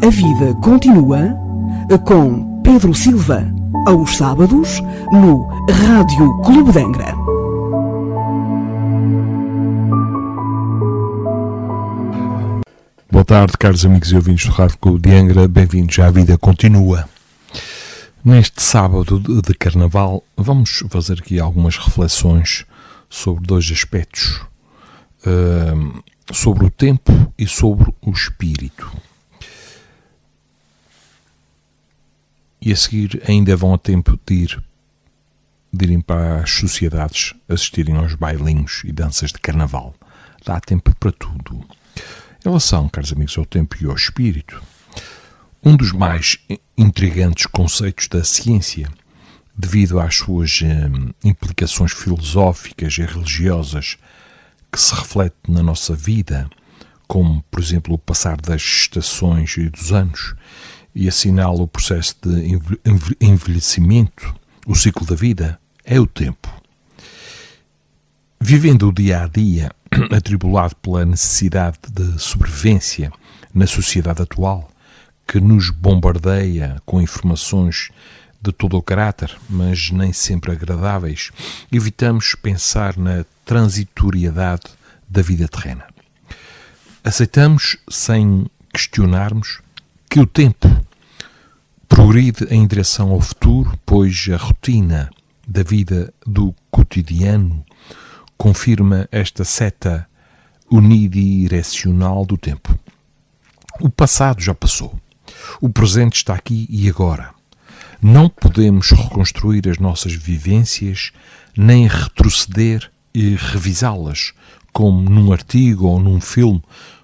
A vida continua com Pedro Silva, aos sábados, no Rádio Clube de Angra. Boa tarde, caros amigos e ouvintes do Rádio Clube de Angra, bem-vindos à Vida Continua. Neste sábado de Carnaval, vamos fazer aqui algumas reflexões sobre dois aspectos, sobre o tempo e sobre o espírito. E a seguir ainda vão a tempo de irem para as sociedades assistirem aos bailinhos e danças de Carnaval. Dá tempo para tudo. Em relação, caros amigos, ao tempo e ao espírito, um dos mais intrigantes conceitos da ciência, devido às suas implicações filosóficas e religiosas que se reflete na nossa vida, como, por exemplo, o passar das estações e dos anos, e assinala o processo de envelhecimento, o ciclo da vida, é o tempo. Vivendo o dia-a-dia, atribulado pela necessidade de sobrevivência na sociedade atual, que nos bombardeia com informações de todo o caráter, mas nem sempre agradáveis, evitamos pensar na transitoriedade da vida terrena. Aceitamos, sem questionarmos, que o tempo progride em direção ao futuro, pois a rotina da vida do cotidiano confirma esta seta unidirecional do tempo. O passado já passou. O presente está aqui e agora. Não podemos reconstruir as nossas vivências, nem retroceder e revisá-las, como num artigo ou num filme,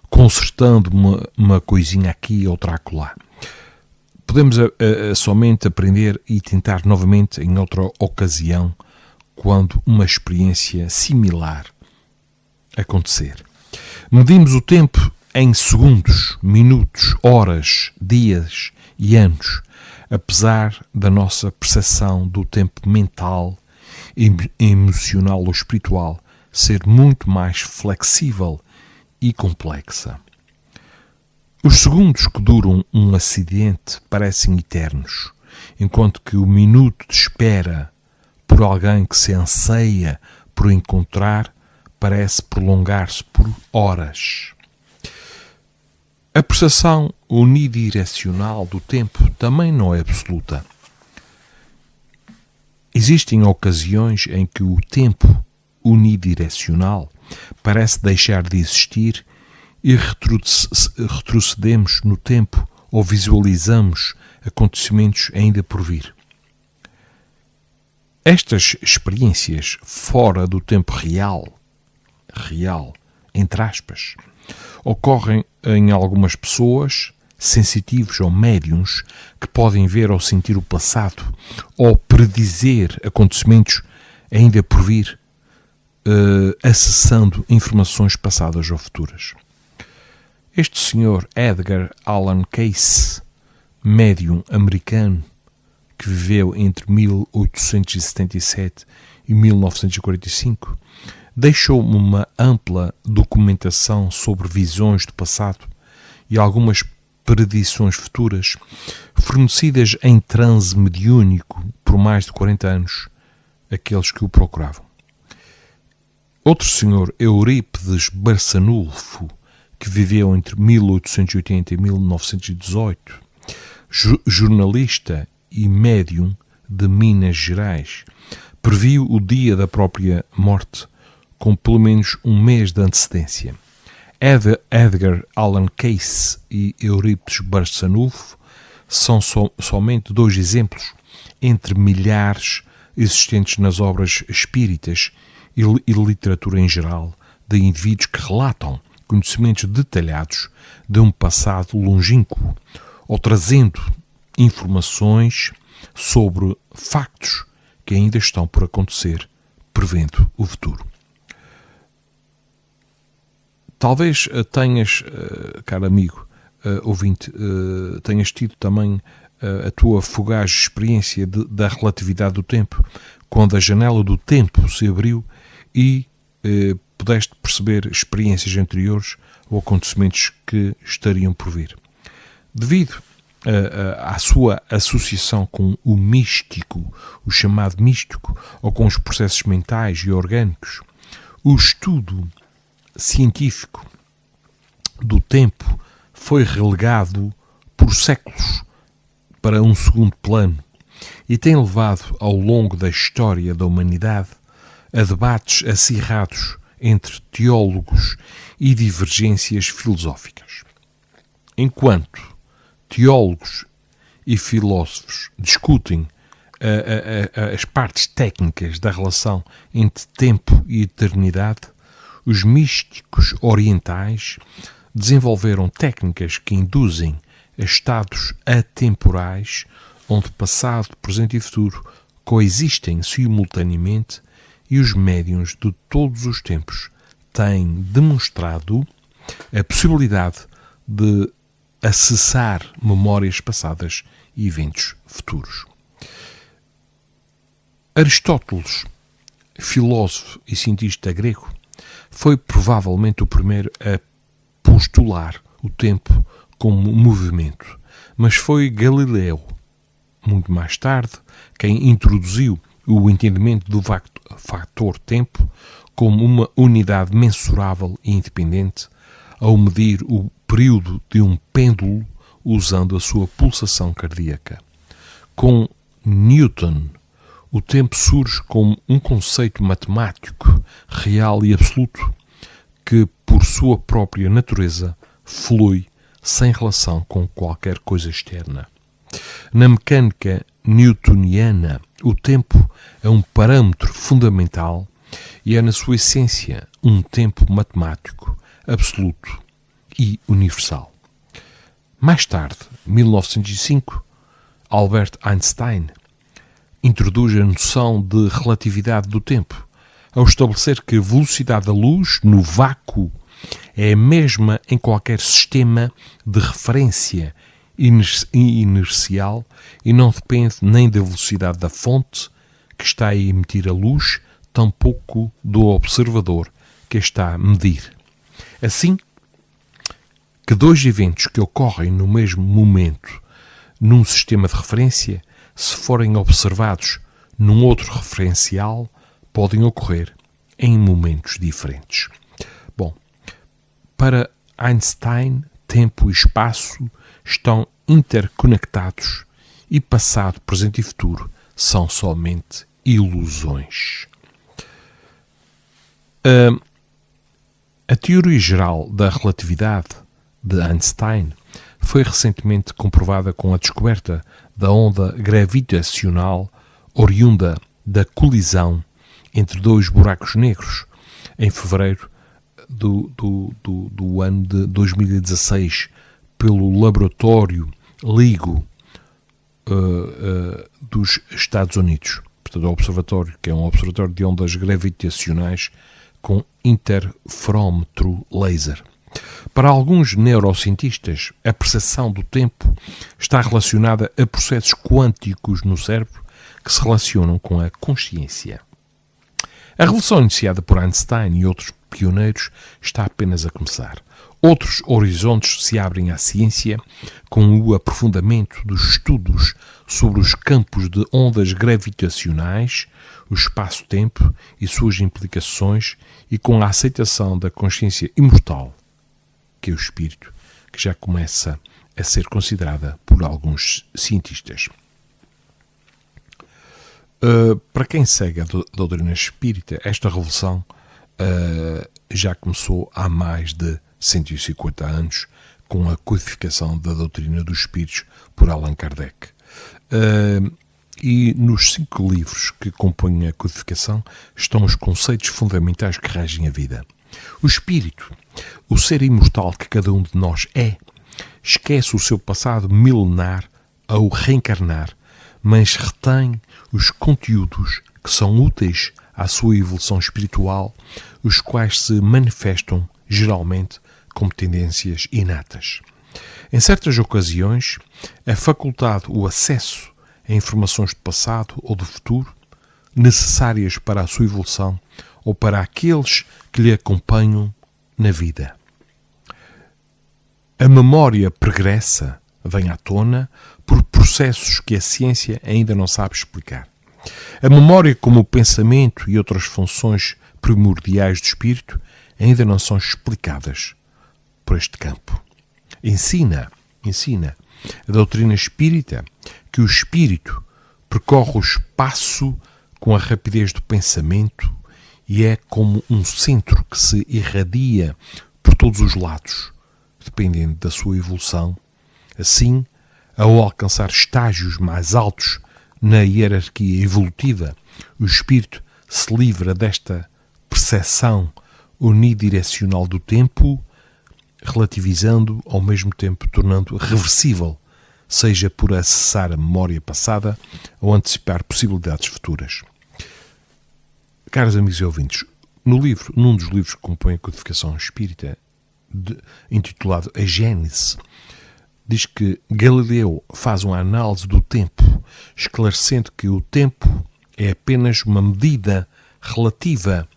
consertando uma coisinha aqui e outra acolá. Podemos somente aprender e tentar novamente em outra ocasião, quando uma experiência similar acontecer. Medimos o tempo em segundos, minutos, horas, dias e anos, apesar da nossa percepção do tempo mental, emocional ou espiritual ser muito mais flexível e complexa. Os segundos que duram um acidente parecem eternos, enquanto que o minuto de espera por alguém que se anseia por encontrar parece prolongar-se por horas. A percepção unidirecional do tempo também não é absoluta. Existem ocasiões em que o tempo unidirecional parece deixar de existir e retrocedemos no tempo ou visualizamos acontecimentos ainda por vir. Estas experiências fora do tempo real, entre aspas, ocorrem em algumas pessoas, sensitivos ou médiuns, que podem ver ou sentir o passado ou predizer acontecimentos ainda por vir, acessando informações passadas ou futuras. Este senhor Edgar Allan Cayce, médium americano, que viveu entre 1877 e 1945, deixou-me uma ampla documentação sobre visões do passado e algumas predições futuras, fornecidas em transe mediúnico por mais de 40 anos, aqueles que o procuravam. Outro senhor, Eurípides Barçanulfo, que viveu entre 1880 e 1918, jornalista e médium de Minas Gerais, previu o dia da própria morte com pelo menos um mês de antecedência. Edgar Allan Cayce e Eurípides Barçanulfo são somente dois exemplos entre milhares existentes nas obras espíritas e literatura em geral de indivíduos que relatam conhecimentos detalhados de um passado longínquo ou trazendo informações sobre factos que ainda estão por acontecer, prevendo o futuro. Talvez tenhas, caro amigo, ouvinte, tenhas tido também a tua fugaz experiência da relatividade do tempo, quando a janela do tempo se abriu e pudeste perceber experiências anteriores ou acontecimentos que estariam por vir. Devido à sua associação com o místico, o chamado místico, ou com os processos mentais e orgânicos, o estudo científico do tempo foi relegado por séculos para um segundo plano e tem levado ao longo da história da humanidade a debates acirrados entre teólogos e divergências filosóficas. Enquanto teólogos e filósofos discutem as partes técnicas da relação entre tempo e eternidade, os místicos orientais desenvolveram técnicas que induzem a estados atemporais onde passado, presente e futuro coexistem simultaneamente, e os médiuns de todos os tempos têm demonstrado a possibilidade de acessar memórias passadas e eventos futuros. Aristóteles, filósofo e cientista grego, foi provavelmente o primeiro a postular o tempo como movimento, mas foi Galileu, muito mais tarde, quem introduziu o entendimento do fator tempo como uma unidade mensurável e independente ao medir o período de um pêndulo usando a sua pulsação cardíaca. Com Newton, o tempo surge como um conceito matemático, real e absoluto, que, por sua própria natureza, flui sem relação com qualquer coisa externa. Na mecânica newtoniana, o tempo é um parâmetro fundamental e é, na sua essência, um tempo matemático, absoluto e universal. Mais tarde, em 1905, Albert Einstein introduz a noção de relatividade do tempo, ao estabelecer que a velocidade da luz no vácuo é a mesma em qualquer sistema de referência inercial e não depende nem da velocidade da fonte que está a emitir a luz, tampouco do observador que a está a medir. Assim, que dois eventos que ocorrem no mesmo momento num sistema de referência, se forem observados num outro referencial, podem ocorrer em momentos diferentes. Bom, para Einstein, tempo e espaço estão interconectados e passado, presente e futuro são somente ilusões. A teoria geral da relatividade de Einstein foi recentemente comprovada com a descoberta da onda gravitacional oriunda da colisão entre dois buracos negros em fevereiro do ano de 2016 pelo laboratório LIGO dos Estados Unidos. Portanto, o observatório, que é um observatório de ondas gravitacionais com interferômetro laser. Para alguns neurocientistas, a percepção do tempo está relacionada a processos quânticos no cérebro que se relacionam com a consciência. A revolução iniciada por Einstein e outros pioneiros está apenas a começar. Outros horizontes se abrem à ciência com o aprofundamento dos estudos sobre os campos de ondas gravitacionais, o espaço-tempo e suas implicações, e com a aceitação da consciência imortal, que é o espírito, que já começa a ser considerada por alguns cientistas. Para quem segue a doutrina espírita, esta revolução já começou há mais de 150 anos, com a codificação da doutrina dos espíritos por Allan Kardec. E nos 5 livros que compõem a codificação estão os conceitos fundamentais que regem a vida. O espírito, o ser imortal que cada um de nós é, esquece o seu passado milenar ao reencarnar, mas retém os conteúdos que são úteis à sua evolução espiritual, os quais se manifestam geralmente como tendências inatas. Em certas ocasiões, é facultado o acesso a informações do passado ou do futuro, necessárias para a sua evolução ou para aqueles que lhe acompanham na vida. A memória pregressa vem à tona por processos que a ciência ainda não sabe explicar. A memória, como o pensamento e outras funções primordiais do espírito, ainda não são explicadas por este campo. Ensina a doutrina espírita que o espírito percorre o espaço com a rapidez do pensamento e é como um centro que se irradia por todos os lados, dependendo da sua evolução. Assim, ao alcançar estágios mais altos na hierarquia evolutiva, o espírito se livra desta percepção unidirecional do tempo, relativizando, ao mesmo tempo tornando reversível, seja por acessar a memória passada ou antecipar possibilidades futuras. Caros amigos e ouvintes, num dos livros que compõem a codificação espírita, intitulado A Gênese, diz que Galileu faz uma análise do tempo, esclarecendo que o tempo é apenas uma medida relativa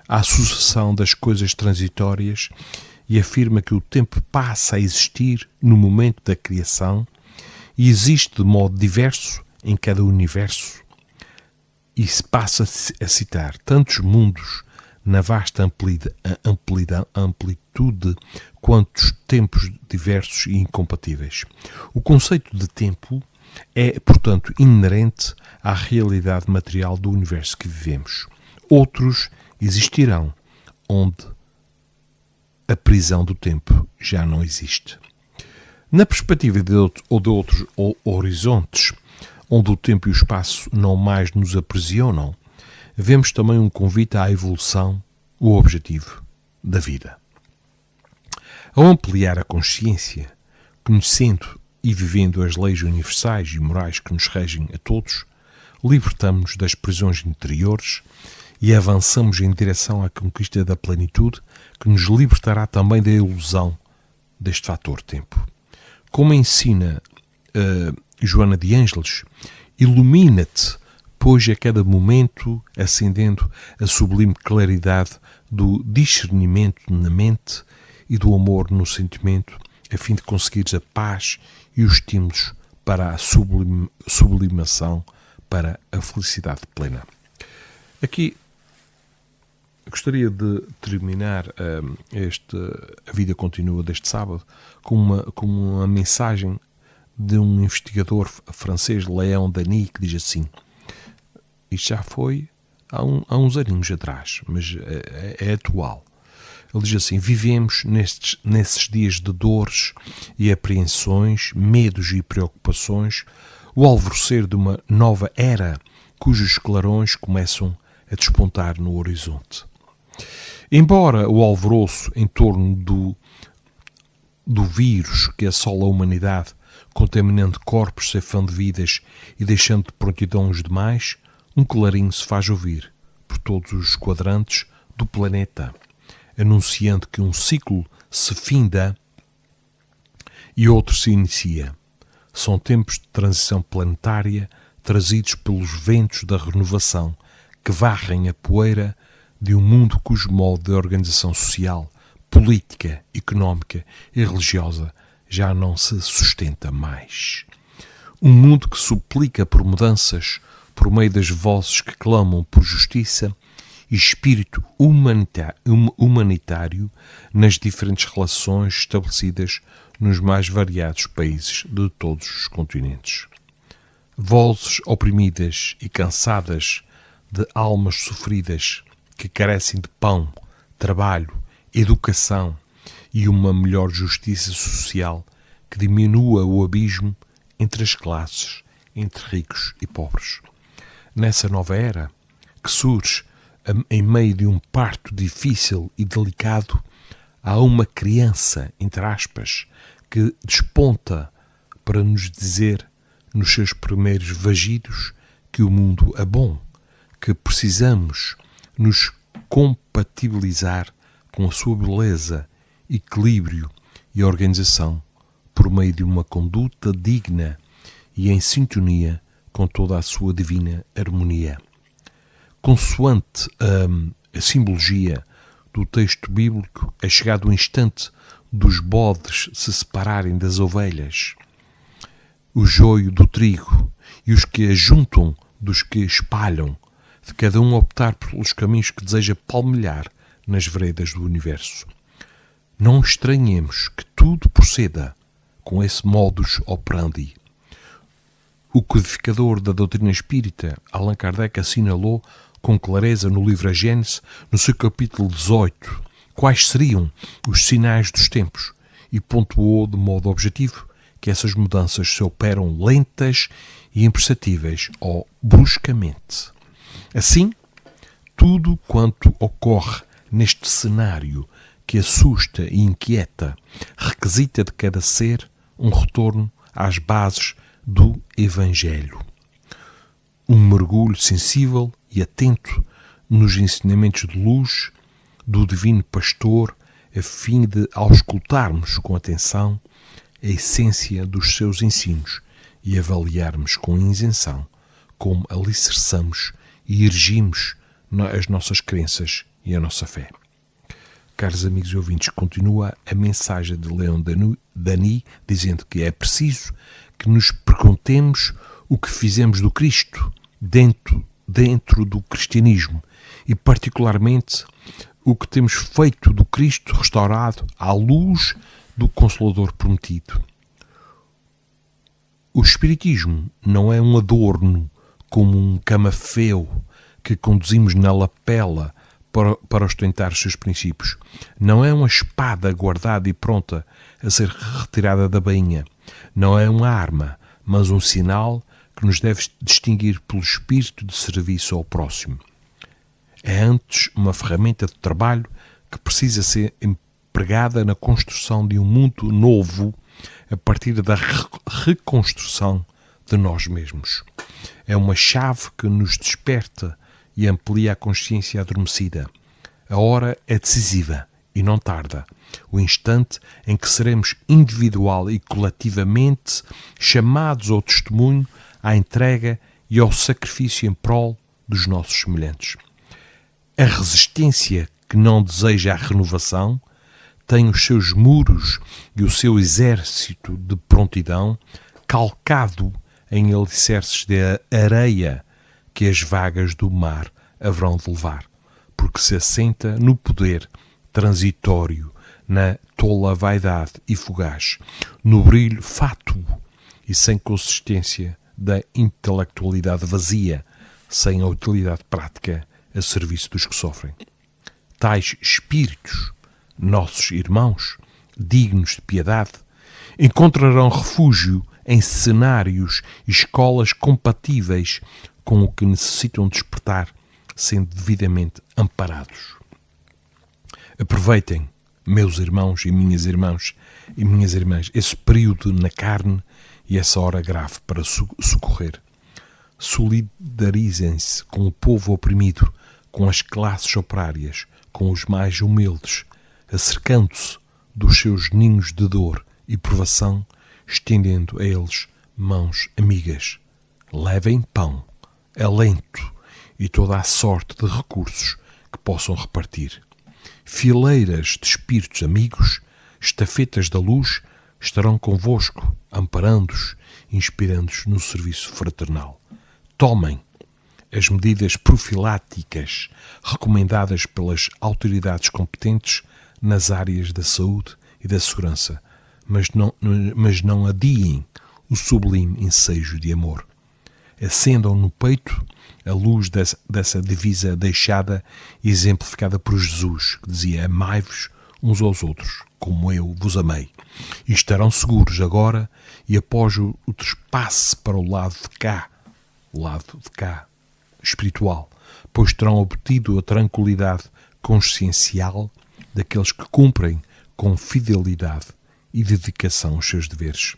à sucessão das coisas transitórias e afirma que o tempo passa a existir no momento da criação e existe de modo diverso em cada universo, e se passa a citar tantos mundos na vasta amplitude quantos tempos diversos e incompatíveis. O conceito de tempo é, portanto, inerente à realidade material do universo que vivemos. Outros existirão onde a prisão do tempo já não existe. Na perspectiva de outros horizontes, onde o tempo e o espaço não mais nos aprisionam, vemos também um convite à evolução, o objetivo da vida. Ao ampliar a consciência, conhecendo e vivendo as leis universais e morais que nos regem a todos, libertamos-nos das prisões interiores e avançamos em direção à conquista da plenitude, que nos libertará também da ilusão deste fator tempo. Como ensina Joana de Ângeles, ilumina-te, pois a cada momento, acendendo a sublime claridade do discernimento na mente e do amor no sentimento, a fim de conseguires a paz e os estímulos para a sublimação, para a felicidade plena. Aqui gostaria de terminar a vida continua deste sábado com uma mensagem de um investigador francês, Léon Denis, que diz assim, isto já foi há uns aninhos atrás, mas é atual. Ele diz assim, vivemos nesses dias de dores e apreensões, medos e preocupações, o alvorecer de uma nova era, cujos clarões começam a despontar no horizonte. Embora o alvoroço em torno do vírus que assola a humanidade, contaminando corpos, ceifando vidas e deixando de prontidão os demais, um clarim se faz ouvir por todos os quadrantes do planeta, anunciando que um ciclo se finda e outro se inicia. São tempos de transição planetária trazidos pelos ventos da renovação que varrem a poeira de um mundo cujo modo de organização social, política, económica e religiosa já não se sustenta mais. Um mundo que suplica por mudanças por meio das vozes que clamam por justiça e espírito humanitário nas diferentes relações estabelecidas nos mais variados países de todos os continentes. Vozes oprimidas e cansadas de almas sofridas que carecem de pão, trabalho, educação e uma melhor justiça social que diminua o abismo entre as classes, entre ricos e pobres. Nessa nova era, que surge em meio de um parto difícil e delicado, há uma criança, entre aspas, que desponta para nos dizer, nos seus primeiros vagidos, que o mundo é bom, que precisamos nos compatibilizar com a sua beleza, equilíbrio e organização por meio de uma conduta digna e em sintonia com toda a sua divina harmonia. Consoante a simbologia do texto bíblico, é chegado o instante dos bodes se separarem das ovelhas o joio do trigo e os que ajuntam dos que espalham, de cada um optar pelos caminhos que deseja palmilhar nas veredas do universo. Não estranhemos que tudo proceda com esse modus operandi. O codificador da doutrina espírita, Allan Kardec, assinalou com clareza no livro A Gênese, no seu capítulo 18, quais seriam os sinais dos tempos e pontuou de modo objetivo que essas mudanças se operam lentas e imperceptíveis ou bruscamente. Assim, tudo quanto ocorre neste cenário que assusta e inquieta requisita de cada ser um retorno às bases do Evangelho. Um mergulho sensível e atento nos ensinamentos de luz do Divino Pastor, a fim de auscultarmos com atenção a essência dos seus ensinos e avaliarmos com isenção como alicerçamos e erigimos as nossas crenças e a nossa fé. Caros amigos e ouvintes, continua a mensagem de Leon Denis, dizendo que é preciso que nos perguntemos o que fizemos do Cristo dentro do cristianismo e particularmente o que temos feito do Cristo restaurado à luz do Consolador prometido. O Espiritismo não é um adorno como um camafeu que conduzimos na lapela para ostentar os seus princípios. Não é uma espada guardada e pronta a ser retirada da bainha. Não é uma arma, mas um sinal que nos deve distinguir pelo espírito de serviço ao próximo. É antes uma ferramenta de trabalho que precisa ser empregada na construção de um mundo novo a partir da reconstrução de nós mesmos. É uma chave que nos desperta e amplia a consciência adormecida. A hora é decisiva e não tarda. O instante em que seremos individual e coletivamente chamados ao testemunho, à entrega e ao sacrifício em prol dos nossos semelhantes. A resistência que não deseja a renovação tem os seus muros e o seu exército de prontidão calcado em alicerces de areia que as vagas do mar haverão de levar, porque se assenta no poder transitório, na tola vaidade e fugaz, no brilho fátuo e sem consistência da intelectualidade vazia, sem a utilidade prática a serviço dos que sofrem. Tais espíritos, nossos irmãos, dignos de piedade, encontrarão refúgio em cenários e escolas compatíveis com o que necessitam despertar, sendo devidamente amparados. Aproveitem, meus irmãos e minhas irmãs, esse período na carne e essa hora grave para socorrer. Solidarizem-se com o povo oprimido, com as classes operárias, com os mais humildes, acercando-se dos seus ninhos de dor e provação, estendendo a eles mãos amigas. Levem pão, alento e toda a sorte de recursos que possam repartir. Fileiras de espíritos amigos, estafetas da luz, estarão convosco, amparando-os, inspirando-os no serviço fraternal. Tomem as medidas profiláticas recomendadas pelas autoridades competentes nas áreas da saúde e da segurança, mas não adiem o sublime ensejo de amor. Acendam no peito a luz dessa divisa deixada e exemplificada por Jesus, que dizia: amai-vos uns aos outros, como eu vos amei. E estarão seguros agora e após o trespasse para o lado de cá espiritual, pois terão obtido a tranquilidade consciencial daqueles que cumprem com fidelidade e dedicação os seus deveres.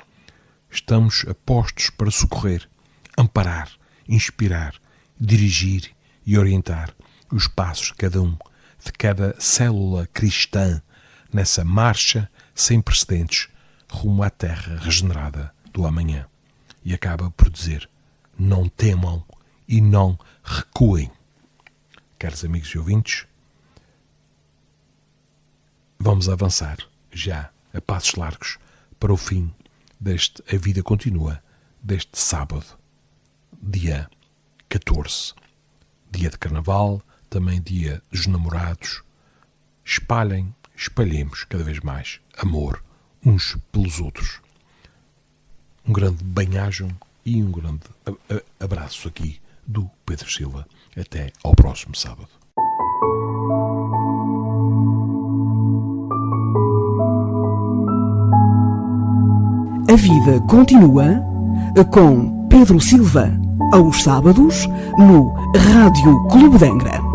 Estamos apostos para socorrer, amparar, inspirar, dirigir e orientar os passos de cada um, de cada célula cristã, nessa marcha sem precedentes rumo à terra regenerada do amanhã. E acaba por dizer: não temam e não recuem. Caros amigos e ouvintes, vamos avançar já a passos largos para o fim deste A Vida Continua deste sábado, dia 14, dia de Carnaval, também dia dos namorados. Espalhemos cada vez mais amor uns pelos outros. Um grande bem-ajam e um grande abraço aqui do Pedro Silva. Até ao próximo sábado. A vida continua com Pedro Silva, aos sábados, no Rádio Clube de Angra.